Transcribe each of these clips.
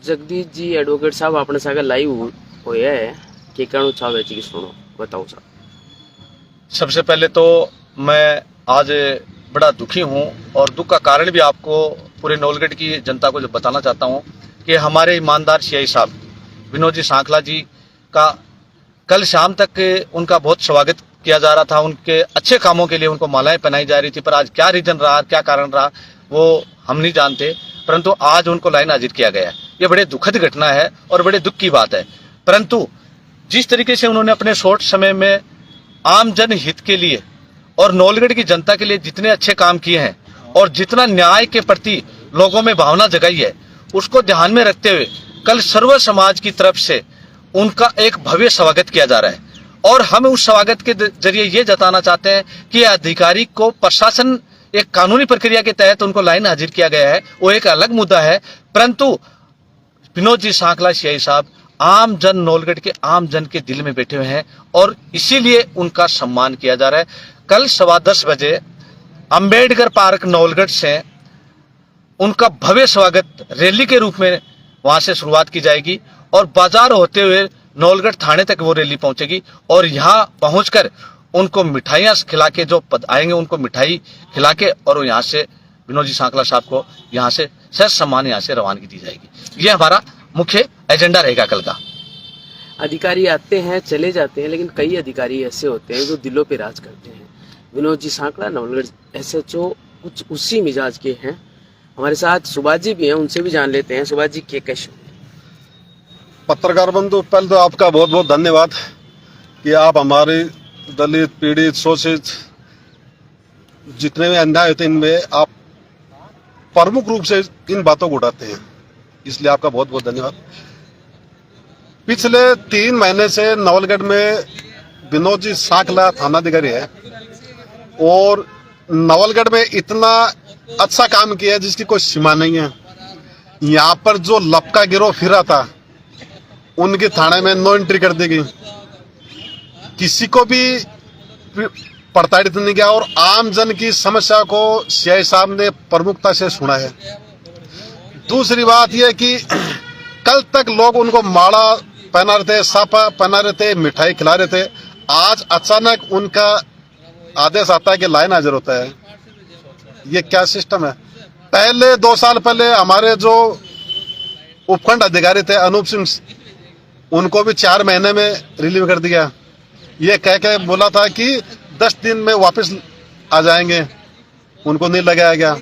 Jagdish ji advocate साहब अपने साथ लाइव होया है कि कहना चाहे जी सुनो बताओ साहब। सबसे पहले तो मैं आज बड़ा दुखी हूं और दुख का कारण भी आपको पूरे नौलगढ़ की जनता को जो बताना चाहता हूं कि हमारे ईमानदार सीआई साहब विनोद जी सांखला जी का कल शाम तक उनका बहुत स्वागत किया जा रहा था। उनके अच्छे कामों के लिए उनको मालाएं पहनाई जा रही थी, पर आज क्या रीजन रहा, क्या कारण रहा, वो हम नहीं जानते, परंतु आज उनको लाइन हाजिर किया गया है। ये बड़े दुखद घटना है और बड़े दुख की बात है। परंतु जिस तरीके से उन्होंने अपने शॉर्ट समय में आम जन हित के लिए और नौलगढ़ की जनता के लिए जितने अच्छे काम किए हैं और जितना न्याय के प्रति लोगों में भावना जगाई है, उसको ध्यान में रखते हुए कल सर्व समाज की तरफ से उनका एक भव्य स्वागत किया जा रहा है। और हम उस स्वागत के जरिए ये जताना चाहते हैं कि अधिकारी को प्रशासन एक कानूनी प्रक्रिया के तहत उनको लाइन हाजिर किया गया है, वो एक अलग मुद्दा है, परंतु विनोद जी सांखला सीआई साहब आम जन नौलगढ़ के आम जन के दिल में बैठे हुए हैं और इसीलिए उनका सम्मान किया जा रहा है। कल 10:15 बजे अंबेडकर पार्क नौलगढ़ से उनका भव्य स्वागत रैली के रूप में वहां से शुरुआत की जाएगी और बाजार होते हुए नौलगढ़ थाने तक वो रैली पहुंचेगी और यहाँ पहुंचकर उनको मिठाइयां खिला के जो आएंगे उनको मिठाई खिला के और यहाँ से विनोद जी सांखला साहब को यहाँ से सह सम्मान यहाँ से रवानगी दी जाएगी। ये हमारा मुख्य एजेंडा रहेगा कल का। अधिकारी आते हैं चले जाते हैं, लेकिन कई अधिकारी ऐसे होते हैं जो दिलों पे राज करते हैं। विनोद जी सांखला नौलगढ़ SHO कुछ उसी मिजाज के हैं। हमारे साथ सुभाष जी भी हैं, उनसे भी जान लेते हैं। सुभाष जी के कैसे? पत्रकार बंधु, पहले तो आपका बहुत बहुत धन्यवाद कि आप हमारे दलित, पीड़ित, शोषित जितने भी अन्याय होते हैं इनमें आप प्रमुख रूप से इन बातों को उठाते हैं, इसलिए आपका बहुत बहुत धन्यवाद। पिछले 3 महीने से नवलगढ़ में विनोद जी सांखला थानाधिकारी है और नवलगढ़ में इतना अच्छा काम किया है जिसकी कोई सीमा नहीं है। यहाँ पर जो लपका गिरोह फिरा था उनके थाने में नो एंट्री कर दी गई, किसी को भी प्रताड़ित नहीं किया और आम जन की समस्या को सीआई साहब ने प्रमुखता से सुना है। दूसरी बात यह कि कल तक लोग उनको माला पहना रहे थे, साफा पहना रहे थे, मिठाई खिला रहे थे, आज अचानक उनका आदेश आता है कि लाइन हाजिर होता है। ये क्या सिस्टम है? पहले 2 साल पहले हमारे जो उपखंड अधिकारी थे अनूप सिंह, उनको भी 4 महीने में रिलीव कर दिया। ये कह के बोला था कि 10 दिन में वापस आ जाएंगे, उनको नहीं लगाया गया।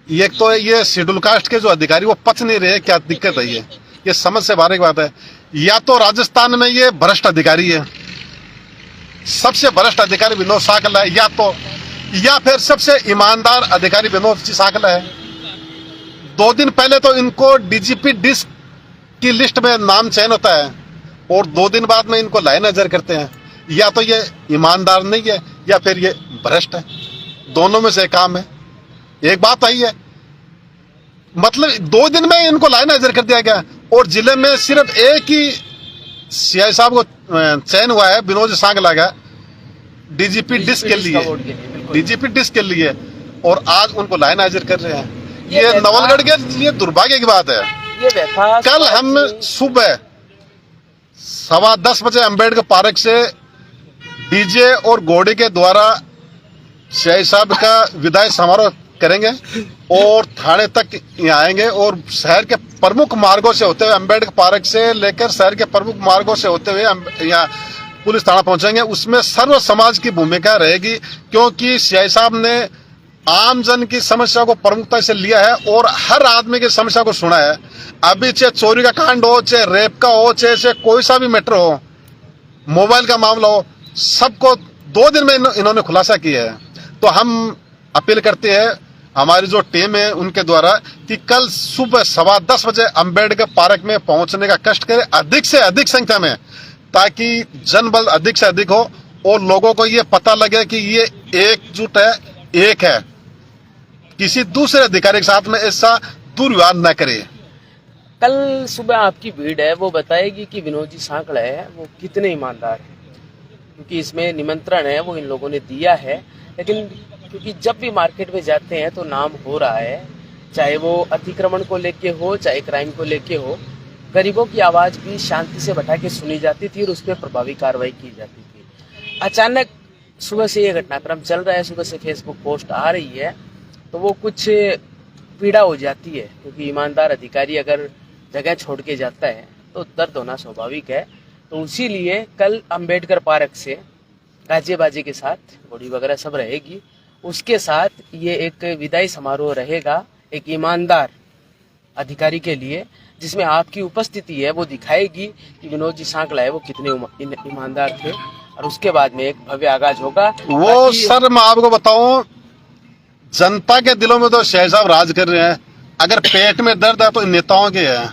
एक तो ये शेड्यूल कास्ट के जो अधिकारी वो पच नहीं रहे, क्या दिक्कत है? ये समझ से बाहर की बात है। या तो राजस्थान में ये भ्रष्ट अधिकारी है, सबसे भ्रष्ट अधिकारी विनोद सांखला है, या फिर सबसे ईमानदार अधिकारी विनोद जी सांखला है। 2 दिन पहले तो इनको डीजीपी डिस्क की लिस्ट में नाम चयन होता है और 2 दिन बाद में इनको लाइन हाजिर करते हैं। या तो ये ईमानदार नहीं है या फिर ये भ्रष्ट है, दोनों में से काम है। एक बात आई है, मतलब 2 दिन में इनको लाइन हाजिर कर दिया गया और जिले में सिर्फ एक ही सीआई साहब को चयन हुआ है विनोद सांखला का डीजीपी डिस्क के लिए और आज उनको लाइन हाजिर कर रहे हैं। ये नवलगढ़ के लिए दुर्भाग्य की बात है। कल हम सुबह 10:15 बजे अंबेडकर पार्क से डीजे और घोड़े के द्वारा सीआई साहब का विदाई समारोह करेंगे और थाने तक यहाँ आएंगे और शहर के प्रमुख मार्गों से होते हुए अंबेडकर पार्क से लेकर शहर के प्रमुख मार्गों से होते हुए यहाँ पुलिस थाना पहुंचेंगे। उसमें सर्व समाज की भूमिका रहेगी क्योंकि सीआई साहब ने आम जन की समस्या को प्रमुखता से लिया है और हर आदमी की समस्या को सुना है। अभी चाहे चोरी का कांड हो, चाहे रेप का हो, चाहे कोई सा भी मैटर हो, मोबाइल का मामला हो, सबको 2 दिन में इन्होंने खुलासा किया है। तो हम अपील करते हैं हमारी जो टीम है उनके द्वारा कि कल सुबह 10:15 बजे अंबेडकर पार्क में पहुंचने का कष्ट करें अधिक से अधिक संख्या में, ताकि जनबल अधिक से अधिक हो और लोगों को ये पता लगे कि ये एकजुट है, एक है, किसी दूसरे अधिकारी के साथ में ऐसा दुर्व्यवहार न करे। कल सुबह आपकी भीड़ है वो बताएगी कि विनोद जी सांखला है वो कितने ईमानदार हैं, क्योंकि इसमें निमंत्रण है वो इन लोगों ने दिया है। लेकिन क्योंकि जब भी मार्केट में जाते हैं तो नाम हो रहा है, चाहे वो अतिक्रमण को लेके हो, चाहे क्राइम को लेके हो, गरीबों की आवाज़ भी शांति से बैठा के सुनी जाती थी और उस पर प्रभावी कार्रवाई की जाती थी। अचानक सुबह से ये घटनाक्रम चल रहा है, सुबह से फेसबुक पोस्ट आ रही है, तो वो कुछ पीड़ा हो जाती है, क्योंकि ईमानदार अधिकारी अगर जगह छोड़ के जाता है तो दर्द होना स्वाभाविक है। तो इसीलिए कल अंबेडकर पार्क से गाजे बाजे के साथ घोड़ी वगैरह सब रहेगी, उसके साथ ये एक विदाई समारोह रहेगा एक ईमानदार अधिकारी के लिए, जिसमें आपकी उपस्थिति है वो दिखाएगी कि विनोद जी सांकला है वो कितने ईमानदार थे। और उसके बाद में एक भव्य आगाज होगा। वो सर मैं आपको बताऊं, जनता के दिलों में तो शाह साहब राज कर रहे हैं। अगर पेट में दर्द है तो नेताओं के है,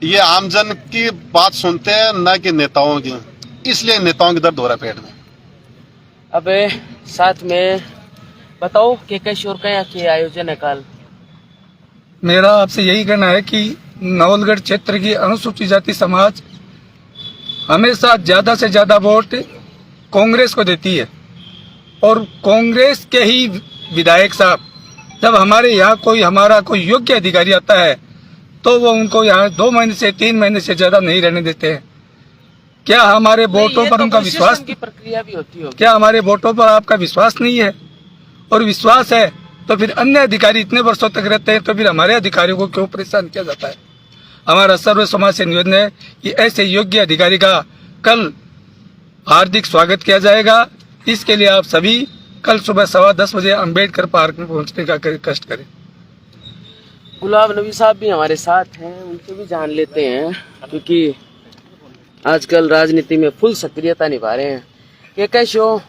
ये आमजन की बात सुनते हैं न कि नेताओं की, इसलिए नेताओं की दर्द हो रहा है पेट में। अब साथ में बताओ कि कैसे और क्या के आयोजन है कल? मेरा आपसे यही कहना है कि नवलगढ़ क्षेत्र की अनुसूचित जाति समाज हमेशा ज्यादा से ज्यादा वोट कांग्रेस को देती है, और कांग्रेस के ही विधायक साहब जब हमारे यहाँ हमारा कोई योग्य अधिकारी आता है तो वो उनको यहाँ 2 महीने से 3 महीने से ज्यादा नहीं रहने देते हैं। क्या हमारे वोटों पर उनका विश्वास की प्रक्रिया भी होती होगी? क्या हमारे वोटों पर आपका विश्वास नहीं है? और विश्वास है तो फिर अन्य अधिकारी इतने वर्षों तक रहते हैं, तो फिर हमारे अधिकारियों को क्यों परेशान किया जाता है? हमारा सर्व समाज से निवेदन है कि ऐसे योग्य अधिकारी का कल हार्दिक स्वागत किया जाएगा। इसके लिए आप सभी कल सुबह 10:15 बजे अंबेडकर पार्क में पहुंचने का कष्ट करें। गुलाब नबी साहब भी हमारे साथ हैं, उनसे भी जान लेते हैं, क्योंकि आजकल राजनीति में फुल सक्रियता निभा रहे हैं। ये कैसे हो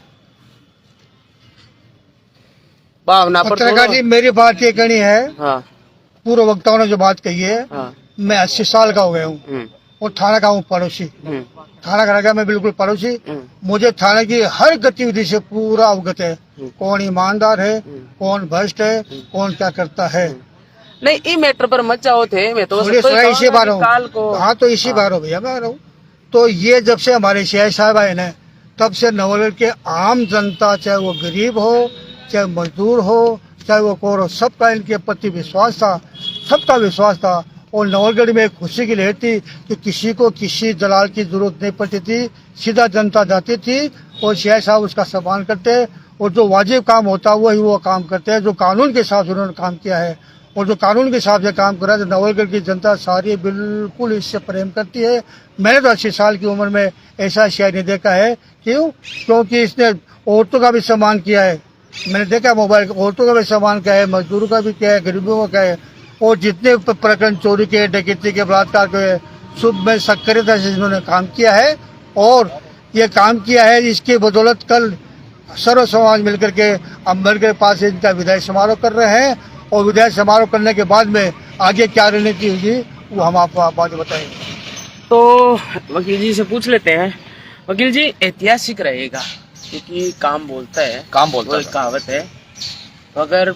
भावना पर? पत्रकार जी, मेरी बात ये कहनी है, हाँ पूर्व वक्ताओं ने जो बात कही है, हाँ मैं 80 साल का हो गया हूँ और थाना का हूँ पड़ोसी। थाना का लगा मैं बिल्कुल पड़ोसी। मुझे थाने की हर गतिविधि से पूरा अवगत है, कौन ईमानदार है, कौन भ्रष्ट है, कौन क्या करता है। नहीं, ई मैटर पर मत जाओ थे, मैं तो इसी बार हूँ। हाँ, तो इसी बार हो भैया मैं आ रहा हूँ। तो ये जब से हमारे शाह साहब आए ना, तब से नवलगढ़ के आम जनता, चाहे वो गरीब हो, चाहे मजदूर हो, चाहे वो कौन हो, सबका इनके प्रति विश्वास था, सबका विश्वास था। और नवलगढ़ में एक खुशी की लहर थी कि किसी को किसी दलाल की जरूरत नहीं पड़ती थी, सीधा जनता जाती थी और शाह साहब उसका सम्मान करते, और जो वाजिब काम होता है वही वो काम करते हैं, जो कानून के हिसाब से उन्होंने काम किया है। और जो कानून के हिसाब से काम करा, तो नवलगढ़ की जनता सारी बिल्कुल इससे प्रेम करती है। मैंने तो 80 साल की उम्र में ऐसा शायद नहीं देखा है। क्यों? क्योंकि इसने औरतों का भी सम्मान किया है। मैंने देखा मोबाइल, औरतों का भी सम्मान किया है, मजदूरों का भी किया है, गरीबों का है। और जितने प्रकरण चोरी के, डकैती के, बलात्कार के, शुभ में सक्रियता से इन्होंने काम किया है। और ये काम किया है, इसकी बदौलत कल सर्व समाज मिलकर के अम्बेडकर के पास इनका विदाई समारोह कर रहे हैं। और विदाई समारोह करने के बाद में आगे क्या रणनीति होगी वो हम आपको बाद में बताएंगे। तो वकील जी से पूछ लेते हैं। वकील जी, ऐतिहासिक रहेगा क्योंकि काम बोलता है, वो एक कहावत है। तो अगर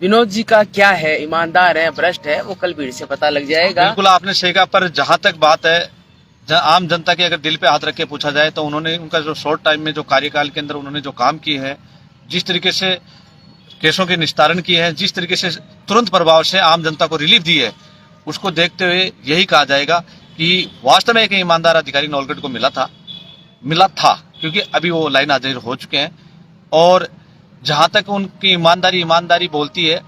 विनोद जी का क्या है, ईमानदार है, भ्रष्ट है, वो कल भीड़ से पता लग जाएगा। बिल्कुल आपने सही कहा, पर जहाँ तक बात है, आम जनता के अगर दिल पे हाथ रख के पूछा जाए तो उन्होंने उनका जो शॉर्ट टाइम में जो कार्यकाल के अंदर उन्होंने जो काम किए हैं, जिस तरीके से केसों के निस्तारण किए हैं, जिस तरीके से तुरंत प्रभाव से आम जनता को रिलीफ दी है, उसको देखते हुए यही कहा जाएगा कि वास्तव में एक ईमानदार अधिकारी नवलगढ़ को मिला था, क्योंकि अभी वो लाइन हाजिर हो चुके हैं। और जहां तक उनकी ईमानदारी बोलती है,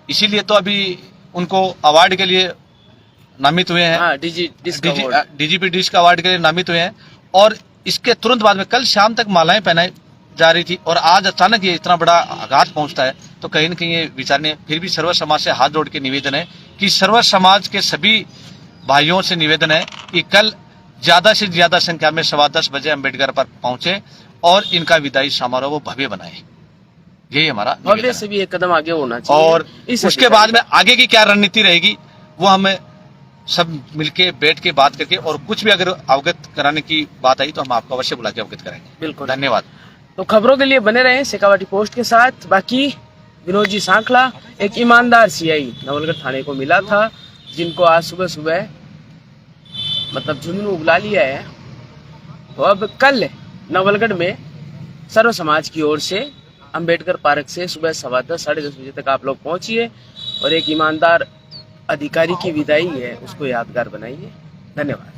इसीलिए तो अभी उनको अवार्ड के लिए नामित हुए हैं। डीजीपी डिश का अवार्ड के लिए नामित हुए हैं। और इसके तुरंत बाद में कल शाम तक मालाएं पहनाई जा रही थी, और आज अचानक ये इतना बड़ा आघात पहुंचता है, तो कहीं न कहीं ये विचारने। फिर भी सर्व समाज से हाथ जोड़ के निवेदन है कि सर्व समाज के सभी भाइयों से निवेदन है कि कल ज्यादा से ज्यादा संख्या में 10:15 बजे अम्बेडकर पर पहुंचे और इनका विदाई समारोह वो भव्य बनाए। यही हमारा भव्य से भी एक कदम आगे होना चाहिए। और उसके बाद में आगे की क्या रणनीति रहेगी वो हमें सब मिलके बैठ के बात करके, और कुछ भी अगर अवगत कराने की बात आई तो हम आपको अवश्य बुला के अवगत करेंगे। बिल्कुल, धन्यवाद। तो खबरों के लिए बने रहें शेखावाटी पोस्ट के साथ। बाकी विनोद जी सांकला एक ईमानदार सीआई नवलगढ़ थाने को मिला था, जिनको आज सुबह सुबह मतलब जुनून उगला लिया है। तो अब कल नवलगढ़ में सर्व समाज की ओर से अंबेडकर पार्क से सुबह 10:15 साढ़े 10 बजे तक आप लोग पहुंचिए और एक ईमानदार अधिकारी की विदाई है, उसको यादगार बनाइए। धन्यवाद।